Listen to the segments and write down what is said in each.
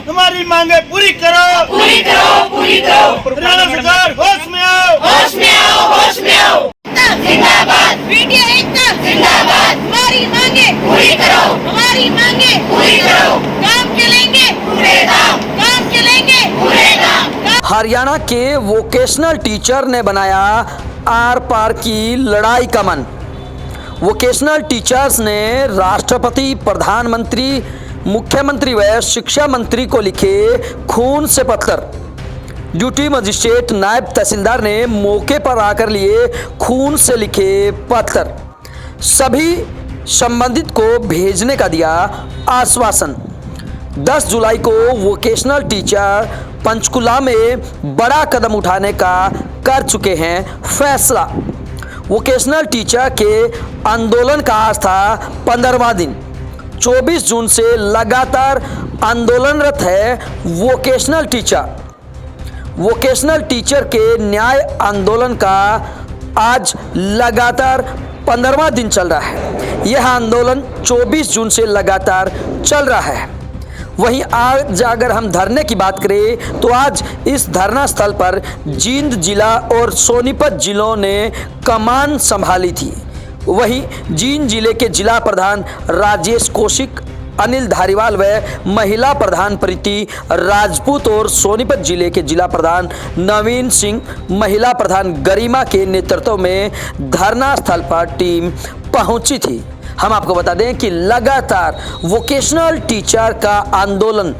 हमारी मांगे पूरी करो, पूरी करो, पूरी करो। हरियाणा सरकार होश में आओ, होश में आओ, होश में आओ। जिंदाबाद, मीडिया एकता जिंदाबाद। हमारी मांगे पूरी करो, हमारी मांगे पूरी करो। काम चलेंगे पूरे दाम, काम चलेंगे पूरे दाम। हरियाणा के वोकेशनल टीचर ने बनाया आर पार की लड़ाई का मन। वोकेशनल टीचर्स ने राष्ट्रपति, प्रधानमंत्री, मुख्यमंत्री व शिक्षा मंत्री को लिखे खून से पत्र। ड्यूटी मजिस्ट्रेट, नायब तहसीलदार ने मौके पर आकर लिए खून से लिखे पत्र। सभी संबंधित को भेजने का दिया आश्वासन। 10 जुलाई को वोकेशनल टीचर पंचकुला में बड़ा कदम उठाने का कर चुके हैं फैसला। वोकेशनल टीचर के आंदोलन का आज था 15वां दिन। 24 जून से लगातार आंदोलनरत है वोकेशनल टीचर। वोकेशनल टीचर के न्याय आंदोलन का आज लगातार 15वां दिन चल रहा है। यह आंदोलन 24 जून से लगातार चल रहा है। वहीं आज अगर हम धरने की बात करें तो आज इस धरना स्थल पर जींद जिला और सोनीपत जिलों ने कमान संभाली थी। वहीं जींद जिले के जिला प्रधान राजेश कौशिक, अनिल धारीवाल व महिला प्रधान प्रीति राजपूत और सोनीपत जिले के जिला प्रधान नवीन सिंह, महिला प्रधान गरिमा के नेतृत्व में धरना स्थल पर टीम पहुंची थी। हम आपको बता दें कि लगातार वोकेशनल टीचर का आंदोलन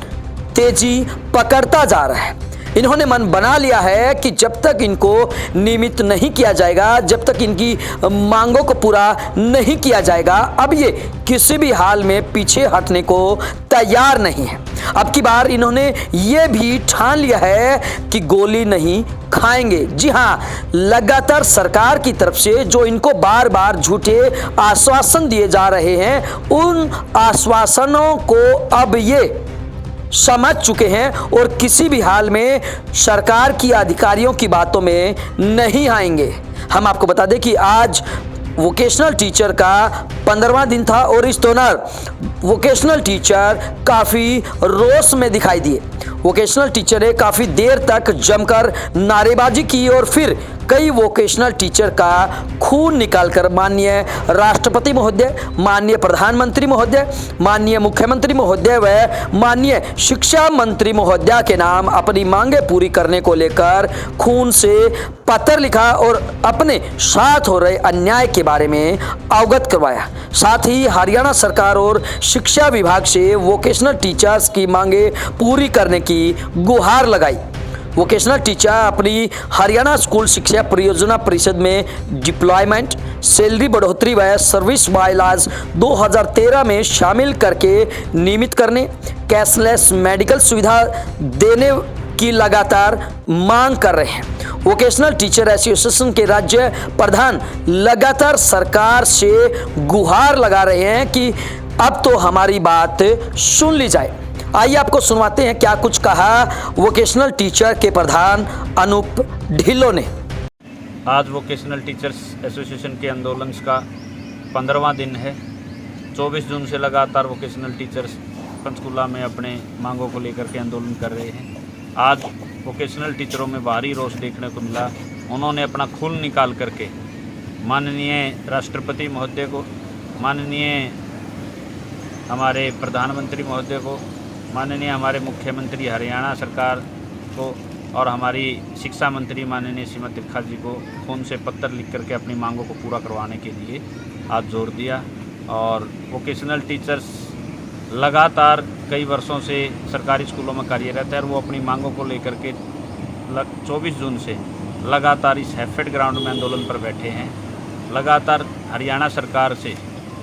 तेजी पकड़ता जा रहा है। इन्होंने मन बना लिया है कि जब तक इनको नियमित नहीं किया जाएगा, जब तक इनकी मांगों को पूरा नहीं किया जाएगा, अब ये किसी भी हाल में पीछे हटने को तैयार नहीं है। अब की बार इन्होंने ये भी ठान लिया है कि गोली नहीं खाएंगे। जी हाँ, लगातार सरकार की तरफ से जो इनको बार बार झूठे आश्वासन दिए जा रहे हैं, उन आश्वासनों को अब ये समझ चुके हैं और किसी भी हाल में सरकार की अधिकारियों की बातों में नहीं आएंगे। हम आपको बता दें कि आज वोकेशनल टीचर का 15वां दिन था और इस दौरान वोकेशनल टीचर काफ़ी रोष में दिखाई दिए। वोकेशनल टीचर ने काफ़ी देर तक जमकर नारेबाजी की और फिर कई वोकेशनल टीचर का खून निकालकर माननीय राष्ट्रपति महोदय, माननीय प्रधानमंत्री महोदय, माननीय मुख्यमंत्री महोदय व माननीय शिक्षा मंत्री महोदय के नाम अपनी मांगे पूरी करने को लेकर खून से पत्र लिखा और अपने साथ हो रहे अन्याय के बारे में अवगत करवाया। साथ ही हरियाणा सरकार और शिक्षा विभाग से वोकेशनल टीचर्स की मांगे पूरी करने की गुहार लगाई। वोकेशनल टीचर अपनी हरियाणा स्कूल शिक्षा परियोजना परिषद में डिप्लॉयमेंट, सैलरी बढ़ोतरी व सर्विस बायलॉज 2013 में शामिल करके नियमित करने, कैशलेस मेडिकल सुविधा देने की लगातार मांग कर रहे हैं। वोकेशनल टीचर एसोसिएशन के राज्य प्रधान लगातार सरकार से गुहार लगा रहे हैं कि अब तो हमारी बात सुन ली जाए। आइए आपको सुनवाते हैं क्या कुछ कहा वोकेशनल टीचर के प्रधान अनूप ढिल्लों ने। आज वोकेशनल टीचर्स एसोसिएशन के आंदोलन का 15वां दिन है। 24 जून से लगातार वोकेशनल टीचर्स पंचकुला में अपने मांगों को लेकर के आंदोलन कर रहे हैं। आज वोकेशनल टीचरों में भारी रोष देखने को मिला। उन्होंने अपना खून निकाल करके माननीय राष्ट्रपति महोदय को, माननीय हमारे प्रधानमंत्री महोदय को, माननीय हमारे मुख्यमंत्री हरियाणा सरकार को और हमारी शिक्षा मंत्री माननीय श्रीमती त्रिखा जी को खून से पत्र लिख करके अपनी मांगों को पूरा करवाने के लिए आज जोर दिया। और वोकेशनल टीचर्स लगातार कई वर्षों से सरकारी स्कूलों में कार्यरत है और वो अपनी मांगों को लेकर के 24 जून से लगातार इस हैफेड ग्राउंड में आंदोलन पर बैठे हैं। लगातार हरियाणा सरकार से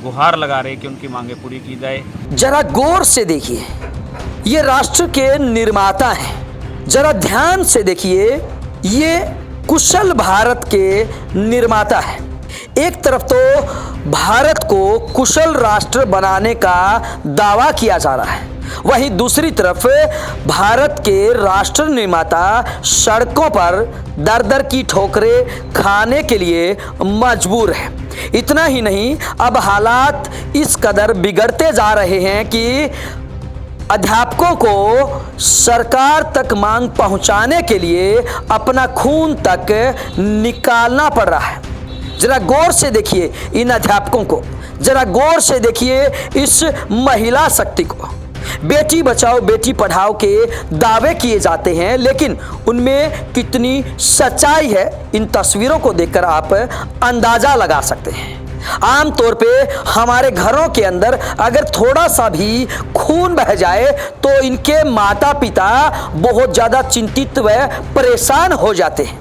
गुहार लगा रहे कि उनकी मांगें पूरी की जाए। जरा गौर से देखिए, ये राष्ट्र के निर्माता हैं। जरा ध्यान से देखिए, ये कुशल भारत के निर्माता है। एक तरफ तो भारत को कुशल राष्ट्र बनाने का दावा किया जा रहा है, वहीं दूसरी तरफ भारत के राष्ट्र निर्माता सड़कों पर दर दर की ठोकरें खाने के लिए मजबूर है। इतना ही नहीं, अब हालात इस कदर बिगड़ते जा रहे हैं कि अध्यापकों को सरकार तक मांग पहुंचाने के लिए अपना खून तक निकालना पड़ रहा है। जरा गौर से देखिए इन अध्यापकों को, जरा गौर से देखिए इस महिला शक्ति को। बेटी बचाओ बेटी पढ़ाओ के दावे किए जाते हैं, लेकिन उनमें कितनी सच्चाई है इन तस्वीरों को देखकर आप अंदाजा लगा सकते हैं। आमतौर पे हमारे घरों के अंदर अगर थोड़ा सा भी खून बह जाए तो इनके माता पिता बहुत ज़्यादा चिंतित व परेशान हो जाते हैं।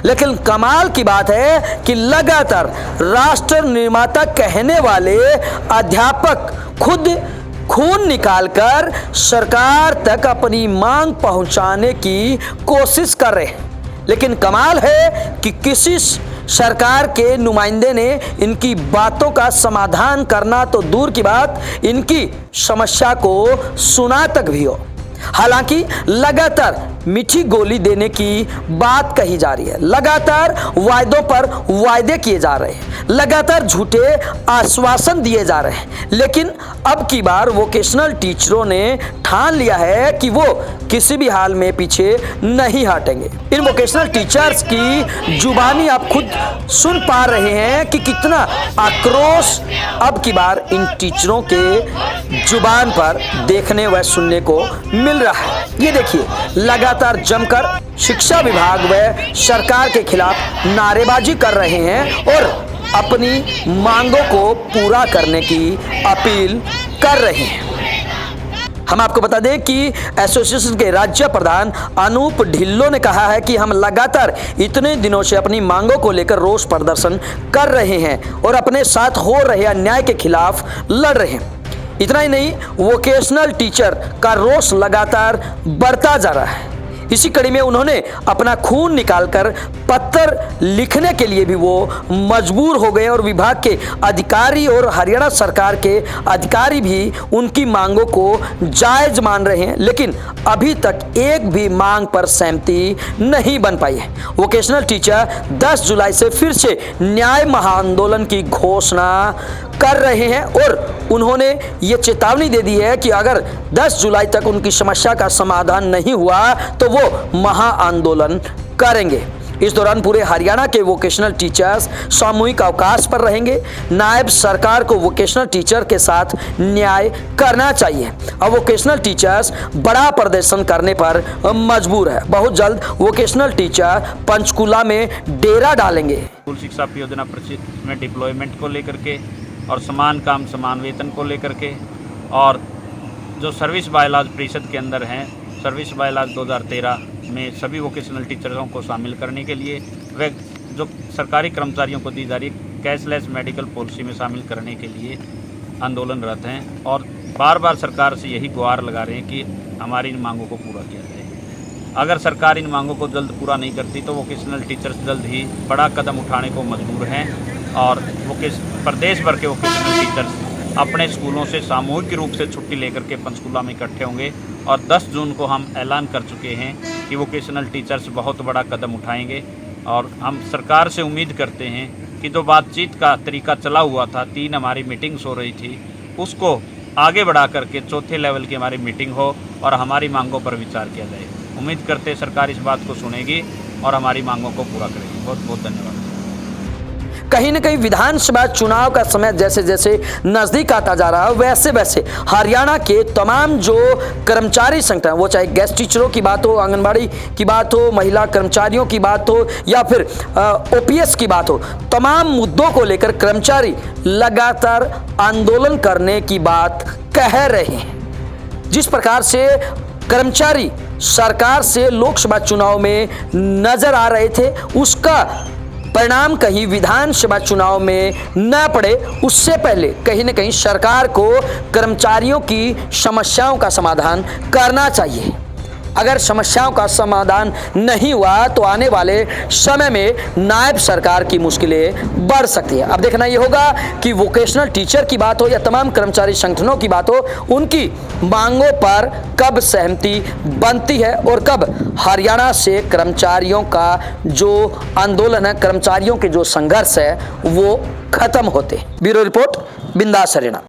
लेकिन कमाल की बात है कि लगातार राष्ट्र निर्माता कहने वाले अध्यापक खुद खून निकालकर सरकार तक अपनी मांग पहुंचाने की कोशिश कर रहे हैं। लेकिन कमाल है कि किसी सरकार के नुमाइंदे ने इनकी बातों का समाधान करना तो दूर की बात, इनकी समस्या को सुना तक भी हो। हालांकि लगातार मीठी गोली देने की बात कही जा रही है, लगातार वायदों पर वायदे किए जा रहे हैं, लगातार झूठे आश्वासन दिए जा रहे हैं। लेकिन अब की बार वोकेशनल टीचरों ने ठान लिया है कि वो किसी भी हाल में पीछे नहीं हटेंगे। इन वोकेशनल टीचर्स की जुबानी आप खुद सुन पा रहे हैं कि कितना आक्रोश अब की बार इन टीचरों के जुबान पर देखने व सुनने को मिल रहा है। ये देखिए लगातार जमकर शिक्षा विभाग व सरकार के खिलाफ नारेबाजी कर रहे हैं और अपनी मांगों को पूरा करने की अपील कर रहे हैं। हम आपको बता दें कि एसोसिएशन के राज्य प्रधान अनूप ढिल्लों ने कहा है कि हम लगातार इतने दिनों से अपनी मांगों को लेकर रोष प्रदर्शन कर रहे हैं और अपने साथ हो रहे अन्याय के खिलाफ लड़ रहे हैं। इतना ही नहीं, वोकेशनल टीचर का रोष लगातार बढ़ता जा रहा है। इसी कड़ी में उन्होंने अपना खून निकालकर पत्र लिखने के लिए भी वो मजबूर हो गए और विभाग के अधिकारी और हरियाणा सरकार के अधिकारी भी उनकी मांगों को जायज मान रहे हैं। लेकिन अभी तक एक भी मांग पर सहमति नहीं बन पाई है। वोकेशनल टीचर 10 जुलाई से फिर से न्याय महाआंदोलन की घोषणा कर रहे हैं और उन्होंने ये चेतावनी दे दी है कि अगर 10 जुलाई तक उनकी समस्या का समाधान नहीं हुआ तो वो महाआंदोलन करेंगे। इस दौरान पूरे हरियाणा के वोकेशनल टीचर्स सामूहिक अवकाश पर रहेंगे। नायब सरकार को वोकेशनल टीचर के साथ न्याय करना चाहिए। अब वोकेशनल टीचर्स बड़ा प्रदर्शन करने पर मजबूर है। बहुत जल्द वोकेशनल टीचर पंचकूला में डेरा डालेंगे। स्कूल शिक्षा योजना परिषद में डिप्लॉयमेंट को लेकर के और समान काम समान वेतन को लेकर के, और जो सर्विस बायलॉज परिषद के अंदर हैं, सर्विस बायलॉज 2013 में सभी वोकेशनल टीचरों को शामिल करने के लिए, वे जो सरकारी कर्मचारियों को दी जा रही कैशलेस मेडिकल पॉलिसी में शामिल करने के लिए आंदोलनरत हैं और बार बार सरकार से यही गुहार लगा रहे हैं कि हमारी इन मांगों को पूरा किया जाए। अगर सरकार इन मांगों को जल्द पूरा नहीं करती तो वोकेशनल टीचर्स जल्द ही बड़ा कदम उठाने को मजबूर हैं और प्रदेश भर के वोकेशनल टीचर्स अपने स्कूलों से सामूहिक रूप से छुट्टी लेकर के पंचकूला में इकट्ठे होंगे। और 10 जून को हम ऐलान कर चुके हैं कि वोकेशनल टीचर्स बहुत बड़ा कदम उठाएंगे और हम सरकार से उम्मीद करते हैं कि जो बातचीत का तरीका चला हुआ था, 3 हमारी मीटिंग्स हो रही थी, उसको आगे बढ़ा करके 4थे लेवल की हमारी मीटिंग हो और हमारी मांगों पर विचार किया जाए। उम्मीद करते हैं सरकार इस बात को सुनेगी और हमारी मांगों को पूरा करेगी। बहुत बहुत धन्यवाद। कहीं न कहीं विधानसभा चुनाव का समय जैसे जैसे नज़दीक आता जा रहा है, वैसे वैसे हरियाणा के तमाम जो कर्मचारी संगठन, वो चाहे गेस्ट टीचरों की बात हो, आंगनबाड़ी की बात हो, महिला कर्मचारियों की बात हो या फिर ओपीएस की बात हो, तमाम मुद्दों को लेकर कर्मचारी लगातार आंदोलन करने की बात कह रहे हैं। जिस प्रकार से कर्मचारी सरकार से लोकसभा चुनाव में नजर आ रहे थे, उसका परिणाम कहीं विधानसभा चुनाव में न पड़े, उससे पहले कहीं न कहीं सरकार को कर्मचारियों की समस्याओं का समाधान करना चाहिए। अगर समस्याओं का समाधान नहीं हुआ तो आने वाले समय में नायब सरकार की मुश्किलें बढ़ सकती है। अब देखना ये होगा कि वोकेशनल टीचर की बात हो या तमाम कर्मचारी संगठनों की बात हो, उनकी मांगों पर कब सहमति बनती है और कब हरियाणा से कर्मचारियों का जो आंदोलन है, कर्मचारियों के जो संघर्ष है, वो खत्म होते हैं। ब्यूरो रिपोर्ट, बिंदास हरियाणा।